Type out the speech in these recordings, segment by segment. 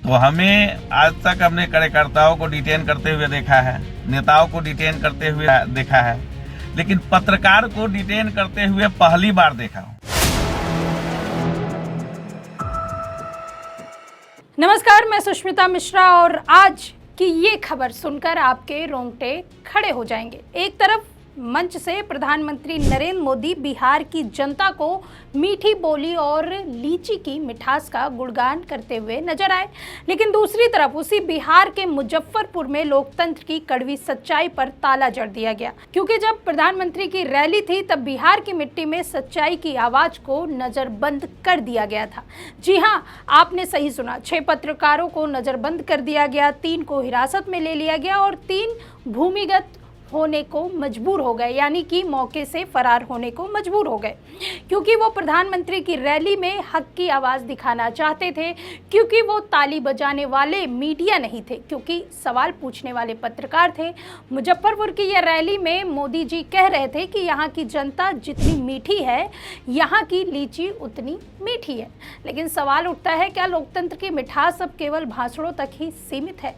तो हमें आज तक हमने कार्यकर्ताओं को डिटेन करते हुए देखा है, नेताओं को डिटेन करते हुए देखा है, लेकिन पत्रकार को डिटेन करते हुए पहली बार देखा हूं। नमस्कार, मैं सुष्मिता मिश्रा और आज की ये खबर सुनकर आपके रोंगटे खड़े हो जाएंगे। एक तरफ मंच से प्रधानमंत्री नरेंद्र मोदी बिहार की जनता को मीठी बोली और लीची की मिठास का गुणगान करते हुए नजर आए, लेकिन दूसरी तरफ उसी बिहार के मुजफ्फरपुर में लोकतंत्र की कड़वी सच्चाई पर ताला जड़ दिया गया, क्योंकि जब प्रधानमंत्री की रैली थी तब बिहार की मिट्टी में सच्चाई की आवाज को नजरबंद कर दिया गया था। जी हां, आपने सही सुना, 6 पत्रकारों को नजरबंद कर दिया गया, 3 को हिरासत में ले लिया गया और 3 भूमिगत होने को मजबूर हो गए, यानी कि मौके से फरार होने को मजबूर हो गए, क्योंकि वो प्रधानमंत्री की रैली में हक की आवाज दिखाना चाहते थे, क्योंकि वो ताली बजाने वाले मीडिया नहीं थे, क्योंकि सवाल पूछने वाले पत्रकार थे। मुजफ्फरपुर की यह रैली में मोदी जी कह रहे थे कि यहाँ की जनता जितनी मीठी है, यहाँ की लीची उतनी मीठी है। लेकिन सवाल उठता है, क्या लोकतंत्र की मिठास अब केवल भाषणों तक ही सीमित है?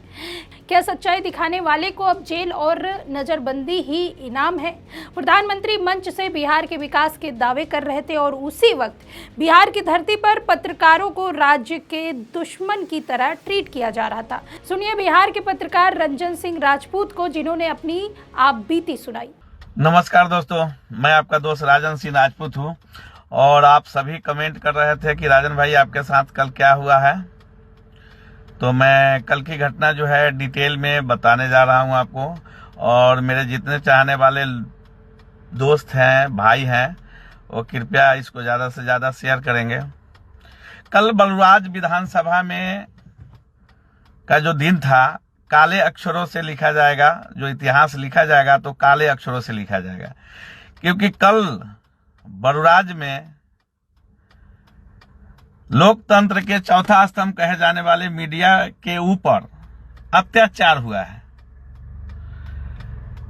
क्या सच्चाई दिखाने वाले को अब जेल और नजरबंदी ही इनाम है? प्रधानमंत्री मंच से बिहार के विकास के दावे कर रहे थे और उसी वक्त बिहार की धरती पर पत्रकारों को राज्य के दुश्मन की तरह ट्रीट किया जा रहा था। सुनिए बिहार के पत्रकार रंजन सिंह राजपूत को, जिन्होंने अपनी आप बीती सुनाई। नमस्कार दोस्तों, मैं आपका दोस्त राजन सिंह राजपूत हूँ और आप सभी कमेंट कर रहे थे कि राजन भाई आपके साथ कल क्या हुआ है। तो मैं कल की घटना जो है डिटेल में बताने जा रहा हूं आपको, और मेरे जितने चाहने वाले दोस्त हैं, भाई हैं, वो कृपया इसको ज़्यादा से ज़्यादा शेयर करेंगे। कल बलराज विधानसभा में का जो दिन था, काले अक्षरों से लिखा जाएगा, जो इतिहास लिखा जाएगा तो काले अक्षरों से लिखा जाएगा, क्योंकि कल बलराज में लोकतंत्र के चौथा स्तंभ कहे जाने वाले मीडिया के ऊपर अत्याचार हुआ है।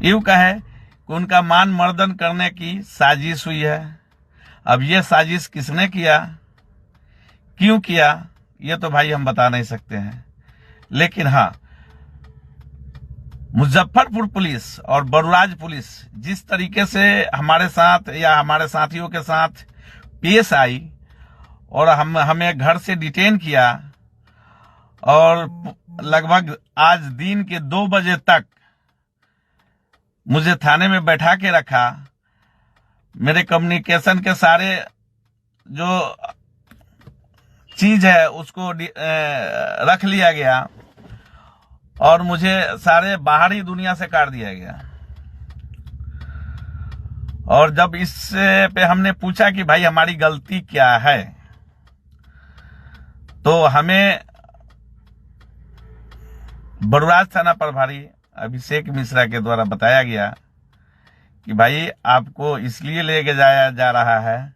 यूं कहे कि उनका मान मर्दन करने की साजिश हुई है। अब ये साजिश किसने किया, क्यों किया, ये तो भाई हम बता नहीं सकते हैं, लेकिन हाँ, मुजफ्फरपुर पुलिस और बलराज पुलिस जिस तरीके से हमारे साथ या हमारे साथियों के साथ पेश आई और हमें घर से डिटेन किया और लगभग आज दिन के 2 बजे तक मुझे थाने में बैठा के रखा। मेरे कम्युनिकेशन के सारे जो चीज है उसको रख लिया गया और मुझे सारे बाहरी दुनिया से काट दिया गया। और जब इससे पे हमने पूछा कि भाई हमारी गलती क्या है, तो हमें बलराज थाना प्रभारी अभिषेक मिश्रा के द्वारा बताया गया कि भाई आपको इसलिए लेके जाया जा रहा है,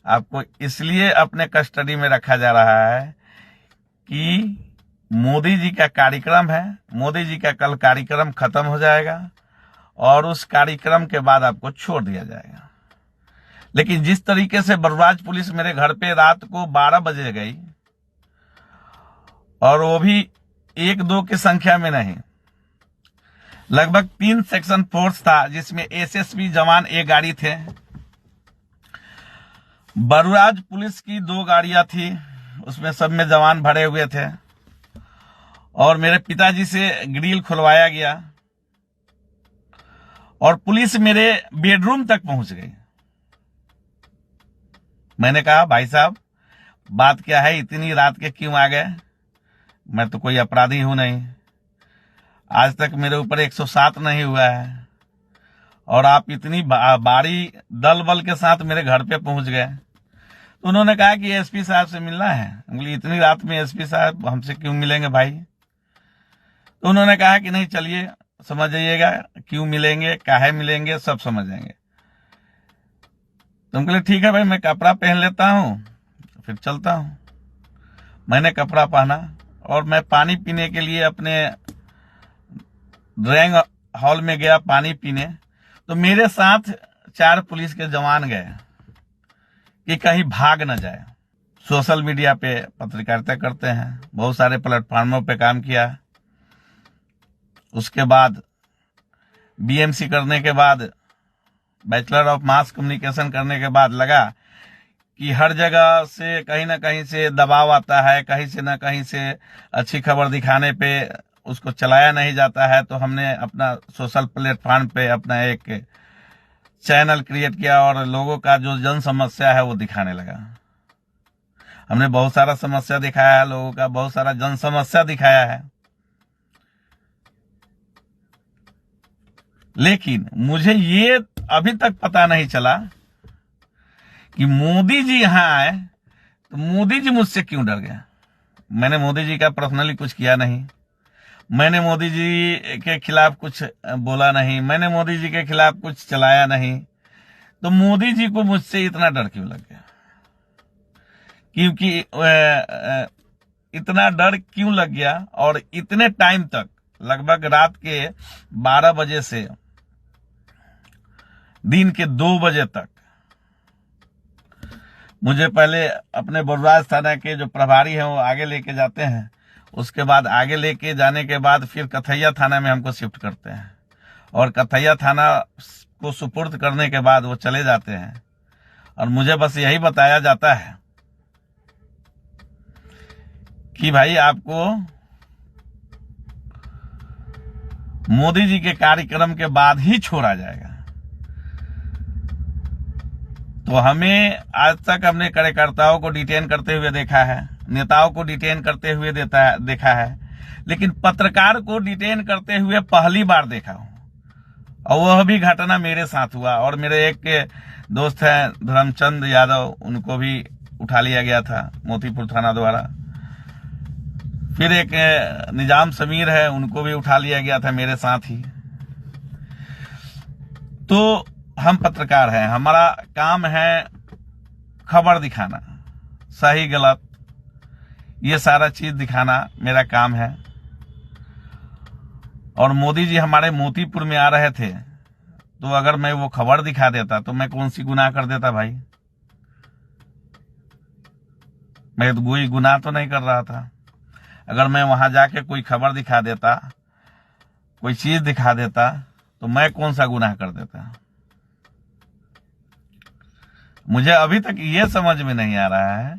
आपको इसलिए अपने कस्टडी में रखा जा रहा है कि मोदी जी का कार्यक्रम है, मोदी जी का कल कार्यक्रम खत्म हो जाएगा और उस कार्यक्रम के बाद आपको छोड़ दिया जाएगा। लेकिन जिस तरीके से बलराज पुलिस मेरे घर पे रात को 12 बजे गई, और वो भी 1-2 की संख्या में नहीं, लगभग 3 सेक्शन फोर्स था, जिसमें एसएसबी जवान 1 गाड़ी थे, बलराज पुलिस की 2 गाड़ियां थी, उसमें सब में जवान भरे हुए थे, और मेरे पिताजी से ग्रिल खुलवाया गया और पुलिस मेरे बेडरूम तक पहुंच गई। मैंने कहा भाई साहब बात क्या है, इतनी रात के क्यों आ गए? मैं तो कोई अपराधी हूं नहीं, आज तक मेरे ऊपर 107 नहीं हुआ है और आप इतनी भारी दल बल के साथ मेरे घर पे पहुंच गए। तो उन्होंने कहा कि एसपी साहब से मिलना है। बोली इतनी रात में एसपी साहब हमसे क्यों मिलेंगे भाई? तो उन्होंने कहा कि नहीं चलिए समझ जाइएगा, क्यों मिलेंगे, काहे मिलेंगे, सब समझ जाएंगे। तुम कहले ठीक है भाई, मैं कपड़ा पहन लेता हूँ फिर चलता हूँ। मैंने कपड़ा पहना और मैं पानी पीने के लिए अपने ड्राइंग हॉल में गया पानी पीने। तो मेरे साथ 4 पुलिस के जवान गए कि कहीं भाग न जाए। सोशल मीडिया पे पत्रकारिता करते हैं, बहुत सारे प्लेटफार्मों पे काम किया। उसके बाद बीएमसी करने के बाद, बैचलर ऑफ मास कम्युनिकेशन करने के बाद लगा कि हर जगह से कहीं ना कहीं से दबाव आता है, कहीं से ना कहीं से अच्छी खबर दिखाने पे उसको चलाया नहीं जाता है। तो हमने अपना सोशल प्लेटफॉर्म पे अपना एक चैनल क्रिएट किया और लोगों का जो जन समस्या है वो दिखाने लगा। हमने बहुत सारा समस्या दिखाया है, लोगों का बहुत सारा जन समस्या दिखाया है। लेकिन मुझे ये अभी तक पता नहीं चला कि मोदी जी यहां आए तो मोदी जी मुझसे क्यों डर गए। मैंने मोदी जी का पर्सनली कुछ किया नहीं, मैंने मोदी जी के खिलाफ कुछ बोला नहीं, मैंने मोदी जी के खिलाफ कुछ चलाया नहीं। तो मोदी जी को मुझसे इतना डर क्यों लग गया? क्योंकि इतना डर क्यों लग गया? और इतने टाइम तक, लगभग रात के 12 बजे से दिन के 2 बजे तक, मुझे पहले अपने बरवाज थाना के जो प्रभारी हैं वो आगे लेके जाते हैं, उसके बाद आगे लेके जाने के बाद फिर कथैया थाना में हमको शिफ्ट करते हैं, और कथैया थाना को सुपुर्द करने के बाद वो चले जाते हैं। और मुझे बस यही बताया जाता है कि भाई आपको मोदी जी के कार्यक्रम के बाद ही छोड़ा जाएगा। तो हमें आज तक हमने कार्यकर्ताओं को डिटेन करते हुए देखा है, नेताओं को डिटेन करते हुए देखा है, लेकिन पत्रकार को डिटेन करते हुए पहली बार देखा हूं। और वह भी घटना मेरे साथ हुआ। और मेरे एक दोस्त हैं धर्मचंद यादव, उनको भी उठा लिया गया था मोतीपुर थाना द्वारा। फिर एक निजाम समीर है, उनको भी उठा लिया गया था मेरे साथ ही। तो हम पत्रकार हैं, हमारा काम है खबर दिखाना, सही गलत ये सारा चीज दिखाना मेरा काम है। और मोदी जी हमारे मोतीपुर में आ रहे थे, तो अगर मैं वो खबर दिखा देता तो मैं कौन सी गुनाह कर देता भाई? मैं तो कोई गुनाह तो नहीं कर रहा था। अगर मैं वहां जाके कोई खबर दिखा देता, कोई चीज दिखा देता, तो मैं कौन सा गुनाह कर देता? मुझे अभी तक ये समझ में नहीं आ रहा है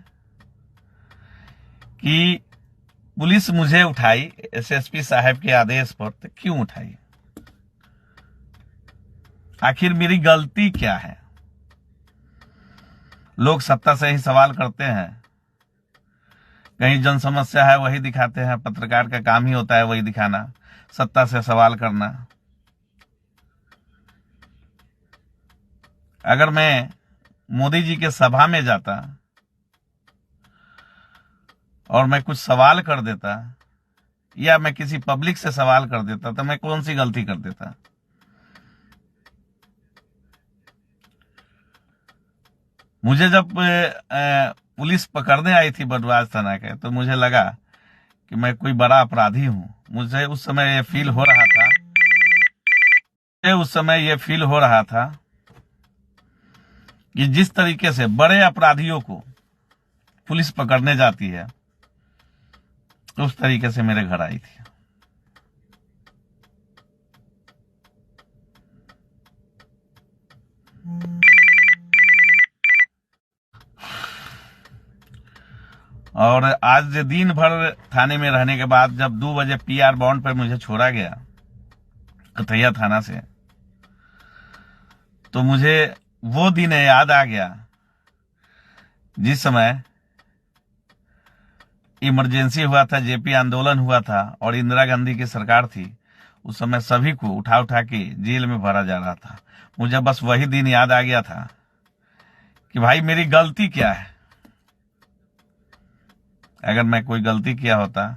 कि पुलिस मुझे उठाई एसएसपी साहब के आदेश पर, तो क्यों उठाई? आखिर मेरी गलती क्या है? लोग सत्ता से ही सवाल करते हैं, कहीं जन समस्या है वही दिखाते हैं। पत्रकार का काम ही होता है वही दिखाना, सत्ता से सवाल करना। अगर मैं मोदी जी के सभा में जाता और मैं कुछ सवाल कर देता, या मैं किसी पब्लिक से सवाल कर देता, तो मैं कौन सी गलती कर देता? मुझे जब पुलिस पकड़ने आई थी बरवाज थाना के, तो मुझे लगा कि मैं कोई बड़ा अपराधी हूं। मुझे उस समय ये फील हो रहा था कि जिस तरीके से बड़े अपराधियों को पुलिस पकड़ने जाती है, उस तरीके से मेरे घर आई थी। और आज दिन भर थाने में रहने के बाद जब 2 बजे पीआर बॉन्ड पर मुझे छोड़ा गया कथैया थाना से, तो मुझे वो दिन याद आ गया जिस समय इमरजेंसी हुआ था, जेपी आंदोलन हुआ था और इंदिरा गांधी की सरकार थी। उस समय सभी को उठा उठा के जेल में भरा जा रहा था। मुझे बस वही दिन याद आ गया था कि भाई मेरी गलती क्या है। अगर मैं कोई गलती किया होता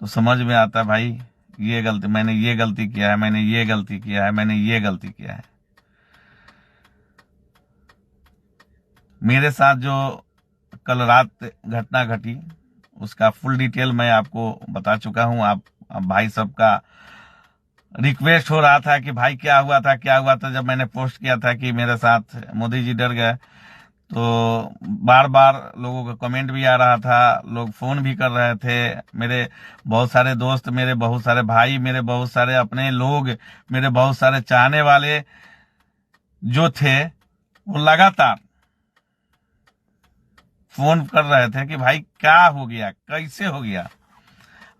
तो समझ में आता भाई ये गलती, मैंने ये गलती किया है, मैंने ये गलती किया है, मैंने ये गलती किया है। मेरे साथ जो कल रात घटना घटी उसका फुल डिटेल मैं आपको बता चुका हूं। आप भाई सबका रिक्वेस्ट हो रहा था कि भाई क्या हुआ था, क्या हुआ था। जब मैंने पोस्ट किया था कि मेरे साथ मोदी जी डर गए, तो बार बार लोगों का कमेंट भी आ रहा था, लोग फोन भी कर रहे थे। मेरे बहुत सारे दोस्त, मेरे बहुत सारे भाई, मेरे बहुत सारे अपने लोग, मेरे बहुत सारे चाहने वाले जो थे वो लगातार फोन कर रहे थे कि भाई क्या हो गया, कैसे हो गया।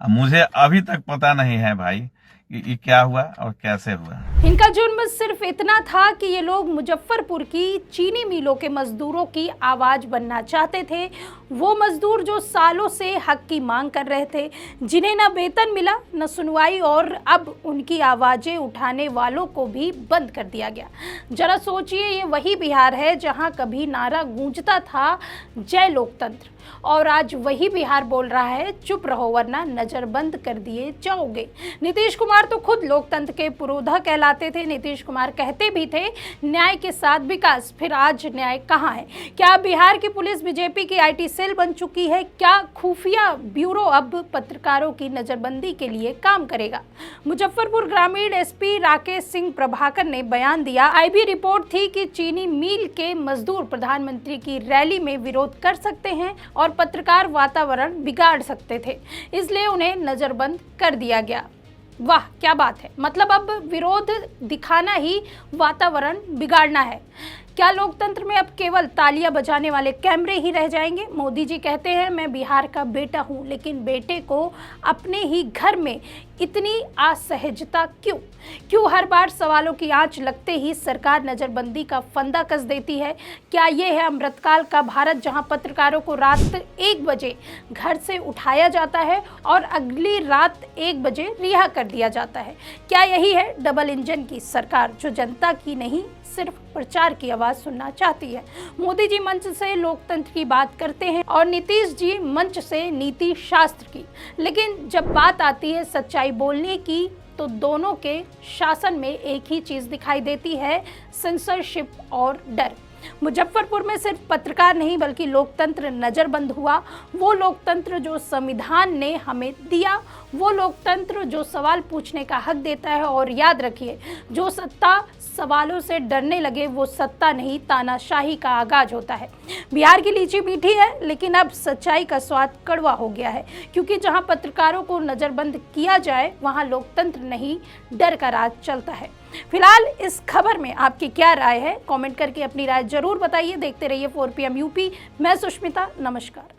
अब मुझे अभी तक पता नहीं है भाई कि ये क्या हुआ और कैसे हुआ। इनका जुर्म सिर्फ इतना था कि ये लोग मुजफ्फरपुर की चीनी मिलों के मजदूरों की आवाज बनना चाहते थे। वो मजदूर जो सालों से हक की मांग कर रहे थे, जिन्हें न वेतन मिला न सुनवाई, और अब उनकी आवाजें उठाने वालों को भी बंद कर दिया गया। जरा सोचिए, ये वही बिहार है जहां कभी नारा गूंजता था जय लोकतंत्र, और आज वही बिहार बोल रहा है चुप रहो वरना नजरबंद कर दिए जाओगे। नीतीश कुमार तो खुद लोकतंत्र के पुरोधा कहलाते थे। नीतीश कुमार कहते भी थे न्याय के साथ विकास। फिर आज न्याय कहाँ है? क्या बिहार की पुलिस बीजेपी की आईटी सेल बन चुकी है? क्या खुफिया ब्यूरो अब पत्रकारों की नजरबंदी के लिए काम करेगा? मुजफ्फरपुर ग्रामीण एसपी राकेश सिंह प्रभाकर ने बयान दिया। आईबी रिपोर्ट थी कि चीनी मिल के मजदूर प्रधानमंत्री की रैली में विरोध कर सकते हैं और पत्रकार वातावरण बिगाड़ सकते थे, इसलिए उन्हें नजरबंद कर दिया गया। वाह क्या बात है, मतलब अब विरोध दिखाना ही वातावरण बिगाड़ना है। क्या लोकतंत्र में अब केवल तालियां बजाने वाले कैमरे ही रह जाएंगे? मोदी जी कहते हैं मैं बिहार का बेटा हूं, लेकिन बेटे को अपने ही घर में इतनी असहजता क्यों हर बार सवालों की आंच लगते ही सरकार नजरबंदी का फंदा कस देती है? क्या ये है अमृतकाल का भारत, जहां पत्रकारों को रात 1 बजे घर से उठाया जाता है और अगली रात 1 बजे रिहा कर दिया जाता है? क्या यही है डबल इंजन की सरकार, जो जनता की नहीं सिर्फ प्रचार की आवाज सुनना चाहती है? मोदी जी मंच से लोकतंत्र की बात करते हैं और नीतीश जी मंच से नीति शास्त्र की, लेकिन जब बात आती है सच्चाई बोलने की तो दोनों के शासन में एक ही चीज दिखाई देती है, सेंसरशिप और डर। मुजफ्फरपुर में सिर्फ पत्रकार नहीं बल्कि लोकतंत्र नजरबंद हुआ। वो लोकतंत्र जो संविधान ने हमें दिया, वो लोकतंत्र जो सवाल पूछने का हक देता है। और याद रखिए, जो सत्ता सवालों से डरने लगे वो सत्ता नहीं, तानाशाही का आगाज होता है। बिहार की लीची मीठी है, लेकिन अब सच्चाई का स्वाद कड़वा हो गया है, क्योंकि जहां पत्रकारों को नजरबंद किया जाए वहां लोकतंत्र नहीं, डर का राज चलता है। फिलहाल इस खबर में आपकी क्या राय है? कमेंट करके अपनी राय जरूर बताइए। देखते रहिए 4 PM यूपी। मैं सुष्मिता, नमस्कार।